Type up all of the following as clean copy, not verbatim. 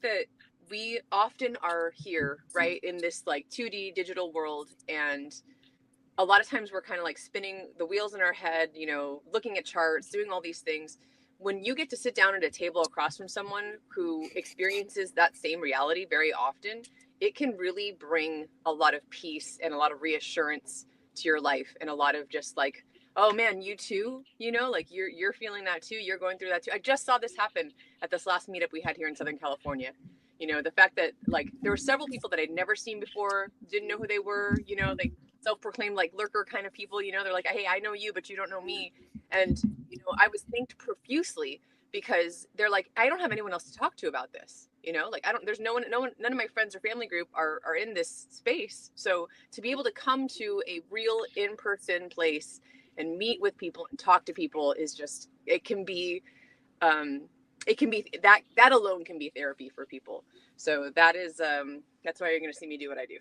that we often are here, right, in this like 2D digital world, and a lot of times we're kind of like spinning the wheels in our head, you know, looking at charts, doing all these things. When you get to sit down at a table across from someone who experiences that same reality very often, it can really bring a lot of peace and a lot of reassurance to your life, and a lot of just like, oh man, you too, you know, like you're feeling that too, you're going through that too. I just saw this happen at this last meetup we had here in Southern California. You know, the fact that like there were several people that I'd never seen before, didn't know who they were, you know, they self-proclaimed like lurker kind of people, you know, they're like, hey, I know you, but you don't know me. And you know, I was thanked profusely because they're like, I don't have anyone else to talk to about this, you know, like I don't, there's no one, none of my friends or family group are in this space. So to be able to come to a real in-person place and meet with people and talk to people is just, it can be that alone can be therapy for people. So that is that's why you're going to see me do what I do.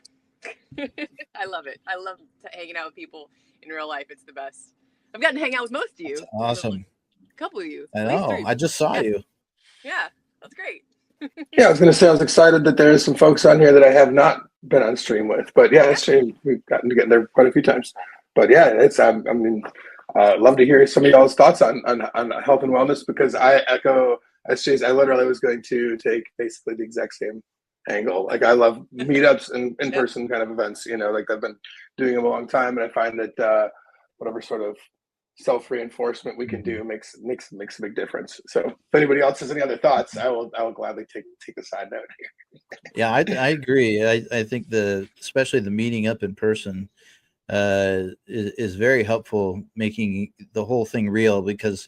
I love it. I love hanging out with people in real life. It's the best. I've gotten to hang out with most of you. That's awesome. A couple of you. I At least know. three. I just saw Yeah. you. Yeah. That's great. Yeah, I was going to say I was excited that there are some folks on here that I have not been on stream with, but yeah, that's stream. We've gotten to get there quite a few times. But yeah, it's I mean, love to hear some of y'all's thoughts on health and wellness, because I echo SJ's. I literally was going to take basically the exact same angle. Like I love meetups and in-person kind of events. You know, like I've been doing them a long time, and I find that whatever sort of self-reinforcement we can do makes a big difference. So if anybody else has any other thoughts, I will gladly take a side note here. Yeah, I agree. I think especially the meeting up in person is very helpful, making the whole thing real, because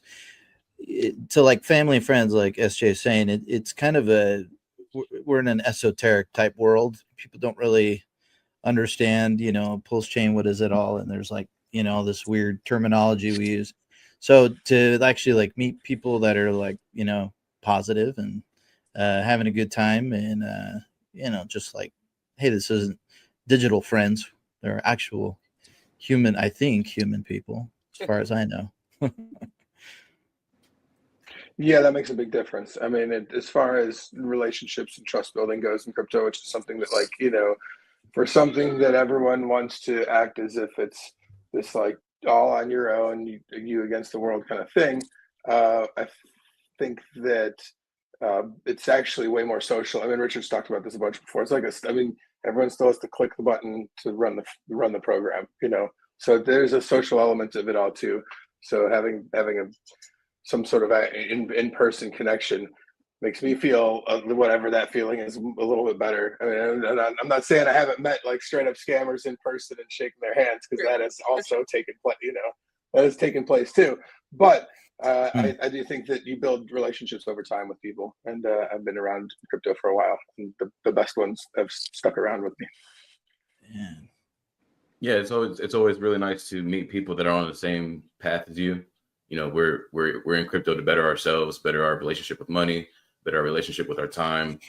to like family and friends, like SJ is saying, it's kind of we're in an esoteric type world. People don't really understand, you know, PulseChain, what is it all? And there's like, you know, this weird terminology we use. So to actually like meet people that are like, you know, positive and having a good time, and you know, just like, hey, this isn't digital friends, they're actual human, I think human people, as far as I know. Yeah, that makes a big difference. I mean, as far as relationships and trust building goes in crypto, which is something that, like, you know, for something that everyone wants to act as if it's this like all on your own, you against the world kind of thing. I think that it's actually way more social. I mean, Richard's talked about this a bunch before. It's like I mean, everyone still has to click the button to run the program, you know. So there's a social element of it all too. So having some sort of in-person connection makes me feel whatever that feeling is a little bit better. I mean, I'm not saying I haven't met like straight up scammers in person and shaking their hands, because that has also taken place, you know, that has taken place too. But I do think that you build relationships over time with people, and I've been around crypto for a while, and the best ones have stuck around with me. Yeah, it's always really nice to meet people that are on the same path as you. You know, we're in crypto to better ourselves, better our relationship with money, better our relationship with our time,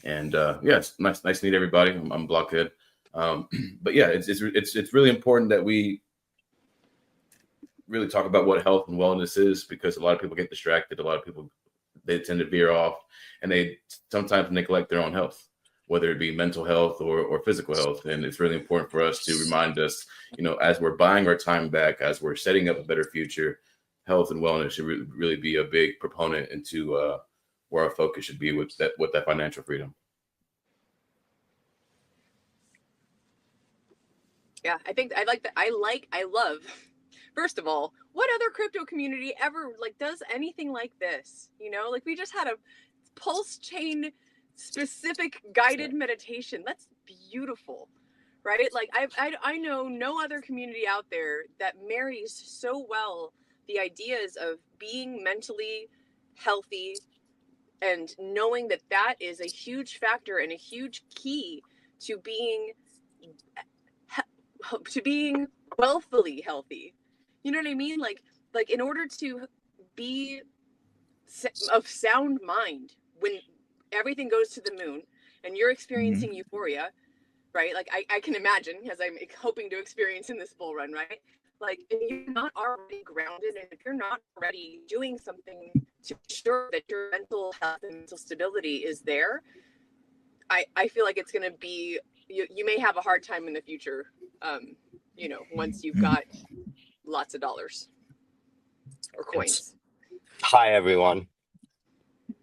and yeah, it's nice to meet everybody. I'm Blockhead, but yeah, it's really important that we really talk about what health and wellness is, because a lot of people get distracted. A lot of people, they tend to veer off, and they sometimes neglect their own health, whether it be mental health or physical health. And it's really important for us to remind us, you know, as we're buying our time back, as we're setting up a better future, health and wellness should really be a big proponent into where our focus should be with that financial freedom. Yeah, I think I like that. I love. First of all, what other crypto community ever like does anything like this? You know, like we just had a PulseChain specific guided meditation. That's beautiful, right? Like I know no other community out there that marries so well the ideas of being mentally healthy and knowing that that is a huge factor and a huge key to being wealthily healthy. You know what I mean? Like in order to be of sound mind when everything goes to the moon and you're experiencing euphoria, right? Like I can imagine, as I'm hoping to experience in this bull run, right? Like if you're not already grounded, and if you're not already doing something to ensure that your mental health and mental stability is there, I feel like it's going to be, you may have a hard time in the future, once you've got lots of dollars or coins. Hi, everyone.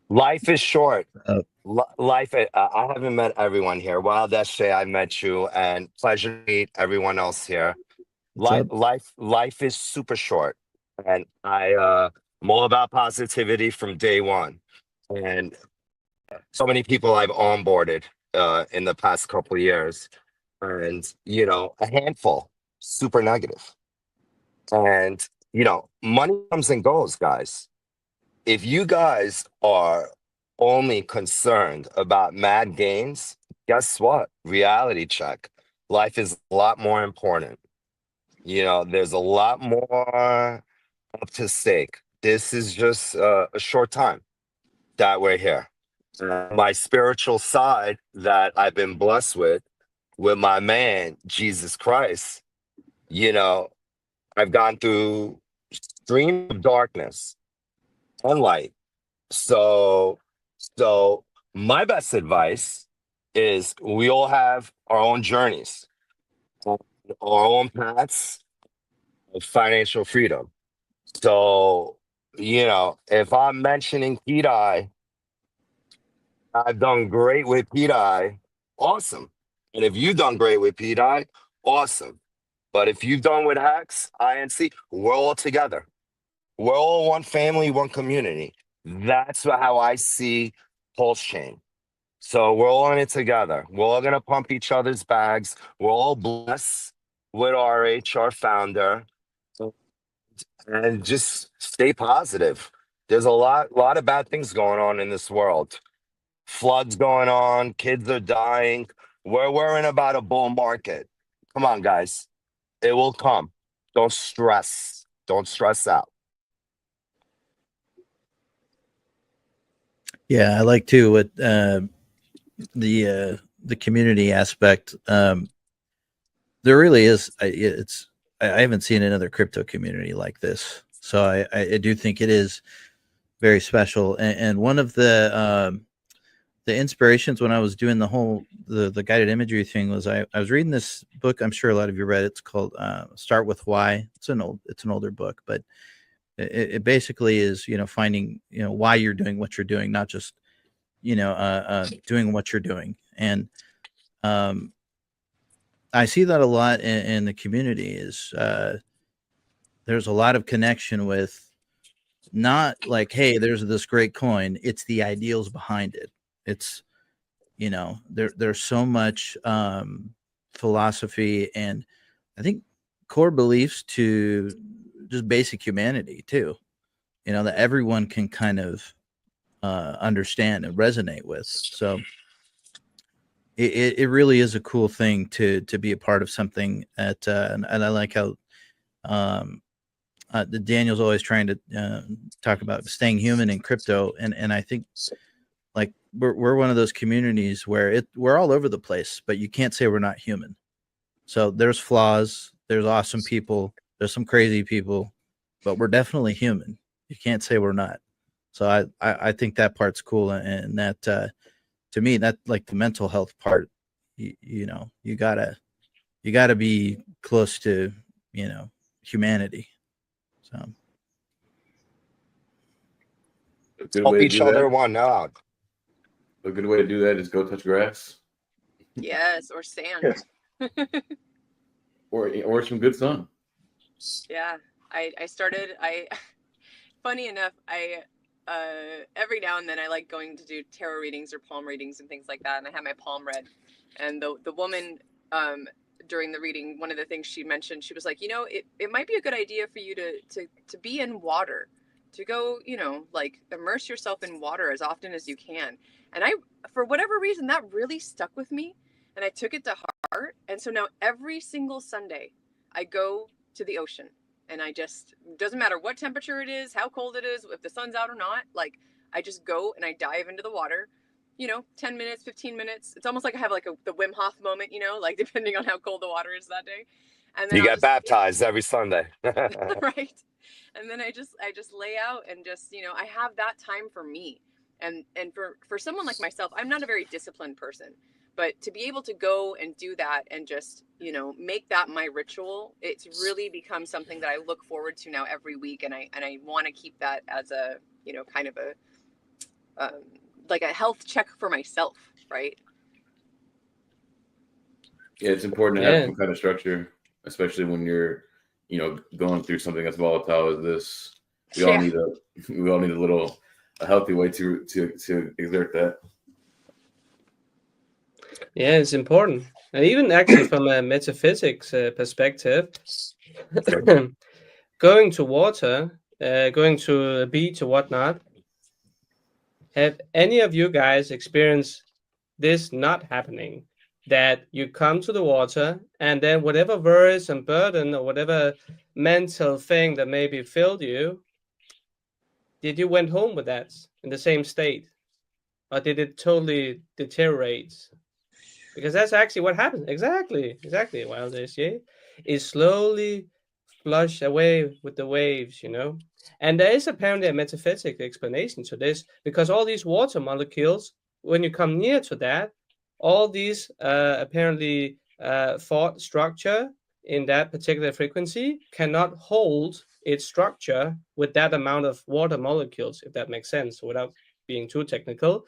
Life is short. Oh. Life. I haven't met everyone here. Wild SJ, I met you, and pleasure to meet everyone else here. Life is super short, and I'm all about positivity from day one. And so many people I've onboarded in the past couple of years, and a handful super negative. And money comes and goes, guys. If you guys are only concerned about mad gains, guess what? Reality check. Life is a lot more important. There's a lot more up to stake. This is just a short time that we're here. My spiritual side that I've been blessed with my man, Jesus Christ, I've gone through stream of darkness and light. So my best advice is we all have our own journeys, our own paths of financial freedom. So, if I'm mentioning PDI, I've done great with PDI, awesome. And if you've done great with PDI, awesome. But if you've done with Hacks, INC, we're all together. We're all one family, one community. That's how I see PulseChain. So we're all in it together. We're all going to pump each other's bags. We're all blessed with RH, our founder. And just stay positive. There's a lot of bad things going on in this world. Floods going on. Kids are dying. We're worrying about a bull market. Come on, guys. It will come. Don't stress. Don't stress out. Yeah, I like too what the community aspect. There really is. I haven't seen another crypto community like this, so I do think it is very special. And one of the inspirations when I was doing the guided imagery thing was I was reading this book. I'm sure a lot of you read it. It's called Start With Why. It's an older book, but it basically is finding why you're doing what you're doing, not just doing what you're doing. And I see that a lot in the community is there's a lot of connection with not like, hey, there's this great coin. It's the ideals behind it. It's there's so much philosophy and I think core beliefs to just basic humanity too, that everyone can kind of understand and resonate with. So it really is a cool thing to be a part of something that and I like how the Daniel's always trying to talk about staying human in crypto, and I think like we're one of those communities where we're all over the place, but you can't say we're not human. So there's flaws, there's awesome people, there's some crazy people, but we're definitely human. You can't say we're not. So I think that part's cool, and that to me, that like the mental health part, you gotta be close to humanity. So Help each other one out. A good way to do that is go touch grass. Yes, or sand. or some good sun. Yeah, I started. Funny enough, I every now and then I like going to do tarot readings or palm readings and things like that, and I have my palm read. And the woman during the reading, one of the things she mentioned, she was like, it might be a good idea for you to be in water, to go, like immerse yourself in water as often as you can. And I, for whatever reason, that really stuck with me, and I took it to heart. And so now every single Sunday, I go to the ocean. And I just, doesn't matter what temperature it is, how cold it is, if the sun's out or not, like I just go and I dive into the water, 10 minutes, 15 minutes. It's almost like I have like the Wim Hof moment, like depending on how cold the water is that day. And then You get baptized every Sunday. right. And then I just lay out and just, I have that time for me. And for someone like myself, I'm not a very disciplined person, but to be able to go and do that and just, you know, make that my ritual, it's really become something that I look forward to now every week. And I want to keep that as a, you know, kind of a, like a health check for myself, right? Yeah, it's important to have some kind of structure, especially when you're, you know, going through something as volatile as this. We all need a healthy way to exert that. Yeah, it's important. And even actually from a metaphysics perspective, going to water, going to a beach or whatnot, have any of you guys experienced this not happening? That you come to the water and then whatever worries and burden or whatever mental thing that maybe filled you, did you went home with that in the same state? Or did it totally deteriorate? Because that's actually what happens. Exactly. While this, yeah, is slowly flush away with the waves, you know. And there is apparently a metaphysical explanation to this, because all these water molecules, when you come near to that, all these apparently thought structure in that particular frequency cannot hold its structure with that amount of water molecules, if that makes sense, without being too technical.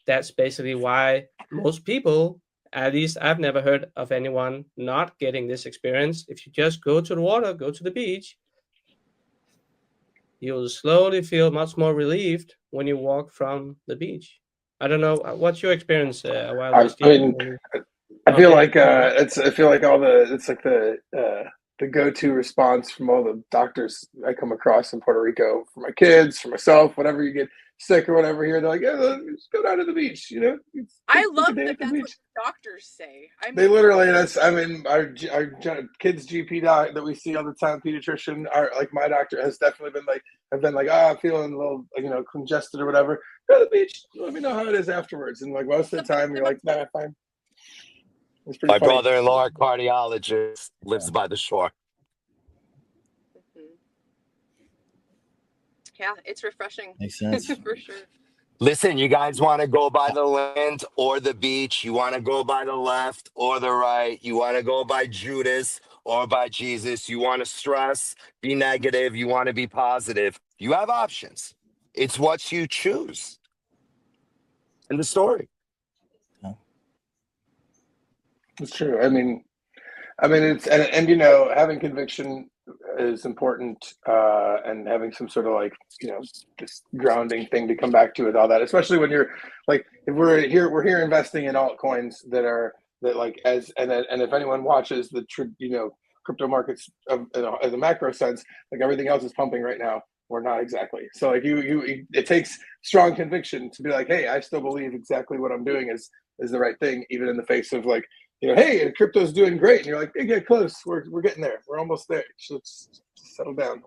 That's basically why most people, at least I've never heard of anyone not getting this experience. If you just go to the water, go to the beach, you'll slowly feel much more relieved when you walk from the beach. I don't know. What's your experience, I mean, I feel like it's like the go-to response from all the doctors I come across in Puerto Rico for my kids, for myself, whenever you get sick or whatever here, they're like, yeah, just go down to the beach, you know. I love that that's what doctors say. I mean, they literally, our kids GP doc that we see all the time, pediatrician, like my doctor has definitely been like, I've been like, I'm feeling a little, you know, congested or whatever. Go to the beach, let me know how it is afterwards. And like most of the time you're like, nah, fine. It's pretty My funny. brother-in-law, cardiologist, lives by the shore. Yeah, it's refreshing. Makes sense. For sure. Listen, you guys want to go by the land or the beach? You want to go by the left or the right? You want to go by Judas or by Jesus? You want to stress, be negative? You want to be positive? You have options. It's what you choose. In the story. It's true. I mean, it's and you know, having conviction is important, and having some sort of like, you know, just grounding thing to come back to with all that, especially when you're like, if we're here investing in altcoins that like as and if anyone watches the you know, crypto markets of, you know, as a macro sense, like everything else is pumping right now. Or not exactly. So like it takes strong conviction to be like, hey, I still believe exactly what I'm doing is the right thing, even in the face of like, you know, hey, crypto's doing great, and you're like, hey, get close, we're getting there, we're almost there, so let's settle down,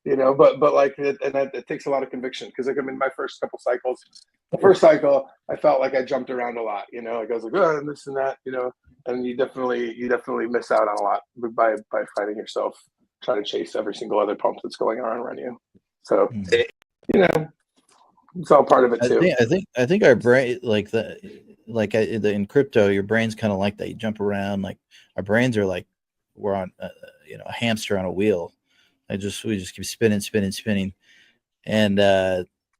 you know. But like, it takes a lot of conviction, because like, I mean, my first couple cycles, the first cycle, I felt like I jumped around a lot, you know, like I was like, oh, and this and that, you know, and you definitely miss out on a lot by fighting yourself, trying to chase every single other pump that's going on around you. So, you know, it's all part of it too. I think our brain, in crypto, your brain's kind of like that. You jump around. Like our brains are like we're on, you know, a hamster on a wheel. We just keep spinning, and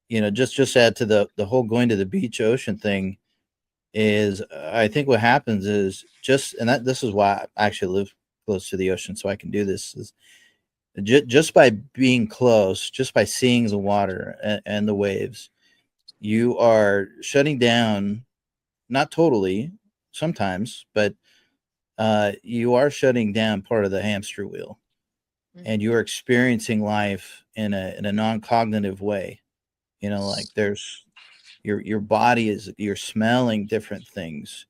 you know, just add to the whole going to the beach ocean thing. Is I think what happens is this is why I actually live close to the ocean, so I can do this. Is just by being close, just by seeing the water and the waves, you are shutting down, not totally sometimes, but you are shutting down part of the hamster wheel, and you are experiencing life in a non-cognitive way. You know, like there's your body you're smelling different things,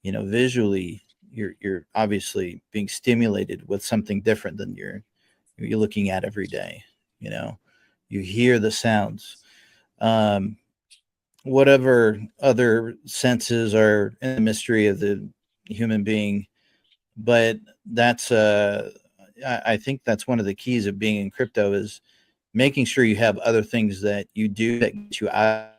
you know, visually you're obviously being stimulated with something different than you're looking at every day. You know, you hear the sounds, whatever other senses are in the mystery of the human being. But that's I think that's one of the keys of being in crypto, is making sure you have other things that you do that get you out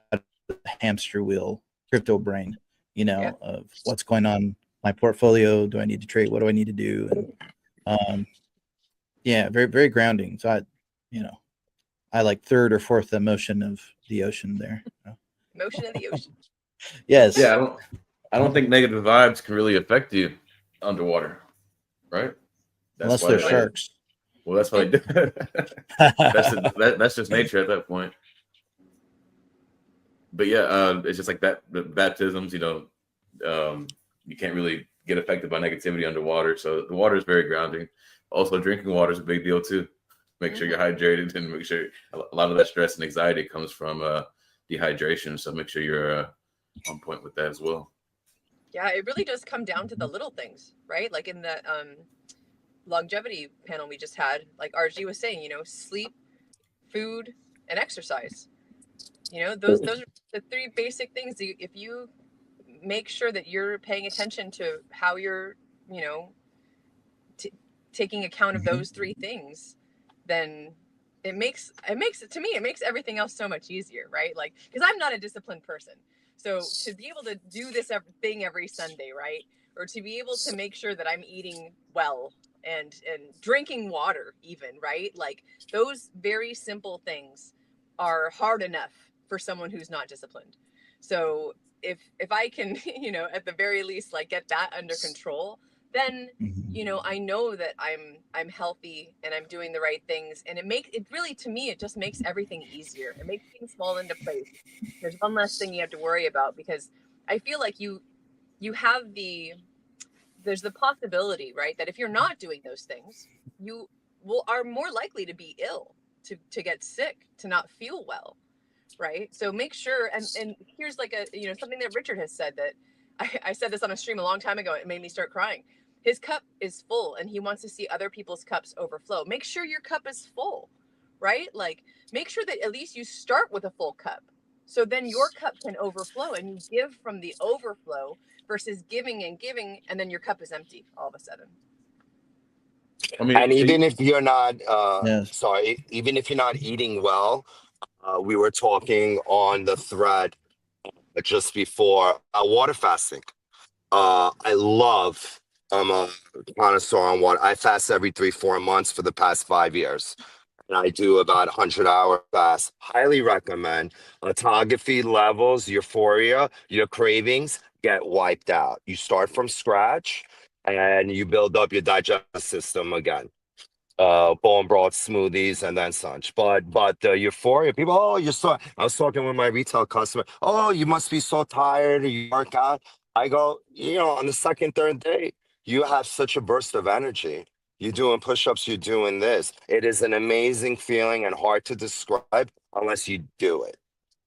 hamster wheel crypto brain, Yeah. of what's going on my portfolio. Do I need to trade? What do I need to do? And yeah, very, very grounding. So I like third or fourth emotion of the ocean there. Motion of the ocean. Yes. Yeah, I don't think negative vibes can really affect you underwater, right? Unless they're sharks. Well, that's why they do. That's just nature at that point. But yeah, it's just like that. The baptisms, you can't really get affected by negativity underwater. So the water is very grounding. Also, drinking water is a big deal too. Make sure you're hydrated, and make sure a lot of that stress and anxiety comes from dehydration. So make sure you're on point with that as well. Yeah, it really does come down to the little things, right? Like in the longevity panel we just had, like RG was saying, sleep, food, and exercise. Those are the three basic things. If you make sure that you're paying attention to how you're, taking account of those three things, then it makes everything else so much easier, right? Like, because I'm not a disciplined person, so to be able to do this thing every Sunday, right, or to be able to make sure that I'm eating well and drinking water even, right, like those very simple things are hard enough for someone who's not disciplined. So if I can at the very least like get that under control, then I know that I'm healthy and I'm doing the right things, and it really, to me, it just makes everything easier. It makes things fall into place. There's one less thing you have to worry about, because I feel like you have there's the possibility, right, that if you're not doing those things, you are more likely to be ill, to get sick, to not feel well, right? So make sure, and here's like something that Richard has said, that I said this on a stream a long time ago. It made me start crying. His cup is full and he wants to see other people's cups overflow. Make sure your cup is full, right? Like, make sure that at least you start with a full cup, so then your cup can overflow and you give from the overflow, versus giving and then your cup is empty all of a sudden. I mean, And even if you're not, Yes. even if you're not eating well, we were talking on the thread just before water fasting. I'm a connoisseur on water. I fast every 3-4 months for the past 5 years. And I do about 100-hour fast. Highly recommend. Autophagy levels, euphoria, your cravings get wiped out. You start from scratch and you build up your digestive system again. Bone broth smoothies and then such. But the euphoria, people, oh, you're so. I was talking with my retail customer. Oh, you must be so tired. You work out. I go, on the second, third day, you have such a burst of energy. You're doing push-ups. You're doing this. It is an amazing feeling and hard to describe unless you do it.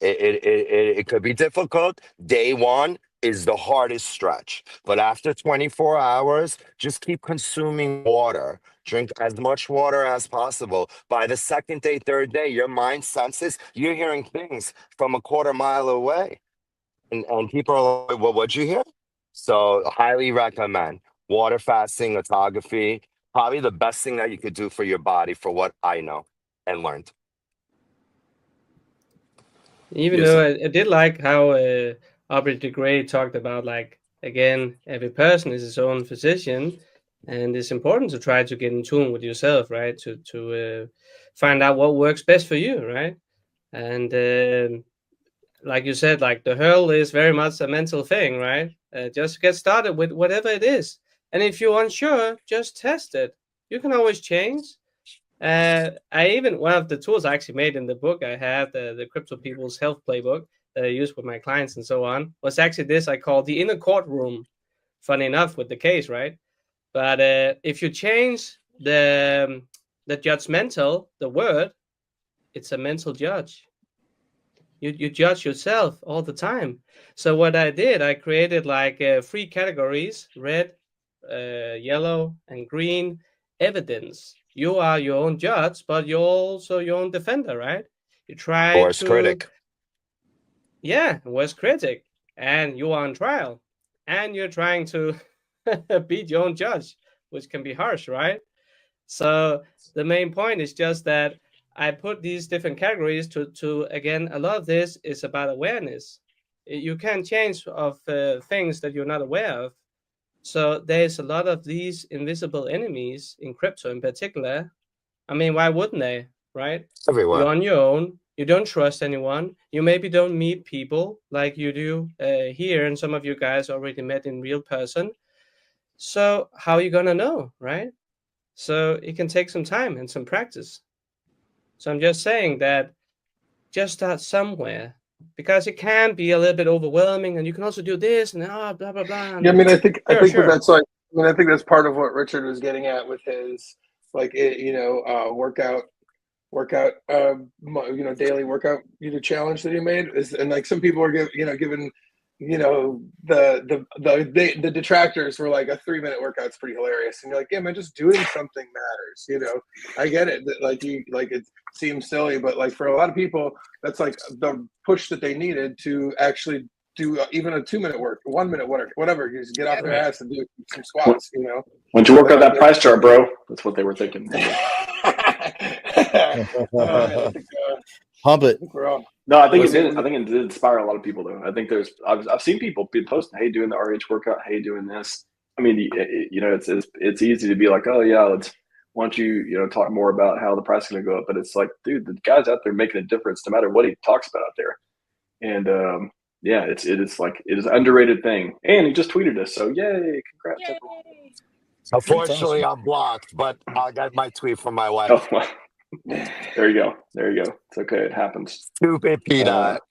It could be difficult. Day one is the hardest stretch, but after 24 hours, just keep consuming water. Drink as much water as possible. By the second day, third day, your mind senses you're hearing things from a quarter mile away. And people are like, well, what'd you hear? So highly recommend water fasting, autophagy. Probably the best thing that you could do for your body, for what I know and learned. Even though I did like how Aubrey de Grey talked about, like, again, every person is his own physician, and it's important to try to get in tune with yourself, right? To find out what works best for you, right? And like you said, like the hurl is very much a mental thing, right? Just get started with whatever it is, and if you're unsure, just test it. You can always change. One of the tools I actually made in the book I have, the Crypto People's Health Playbook that I use with my clients and so on, was actually this I call the inner courtroom. Funny enough with the case, right? But if you change the judgmental, the word, it's a mental judge. You judge yourself all the time. So what I did, I created like 3 categories: red, yellow, and green. Evidence. You are your own judge, but you're also your own defender, right? You try Worst critic. Yeah, worst critic. And you are on trial. And you're trying to beat your own judge, which can be harsh, right? So the main point is just that I put these different categories to again, a lot of this is about awareness. You can't change of things that you're not aware of. So there's a lot of these invisible enemies in crypto in particular. I mean, why wouldn't they, right? Everywhere. You're on your own. You don't trust anyone. You maybe don't meet people like you do here, and some of you guys already met in real person. So how are you going to know, right? So it can take some time and some practice. So I'm just saying that just start somewhere, because it can be a little bit overwhelming, and you can also do this and blah blah blah. Yeah, I mean, I think sure. that's like, I mean, I think that's part of what Richard was getting at with his like workout daily workout challenge that he made is, and like some people are given the detractors were like, a 3-minute workout's pretty hilarious, and you're like, yeah man, just doing something matters. I get it that it seems silly, but like for a lot of people that's like the push that they needed to actually do even a 2-minute 1-minute work, whatever. You just get off their ass and do some squats. Once you work out that price chart, bro, that's what they were thinking. Pump it. No, I think it did. I think it did inspire a lot of people, though. I think I've seen people be posting, "Hey, doing the RH workout. Hey, doing this." I mean, it's easy to be like, "Oh yeah, why don't you talk more about how the price is going to go up?" But it's like, dude, the guy's out there making a difference, no matter what he talks about out there. And yeah, it is an underrated thing. And he just tweeted us, so yay, congrats! Yay. Unfortunately, I'm blocked, but I got my tweet from my wife. Oh, well. There you go. It's okay. It happens. Stupid Peanut.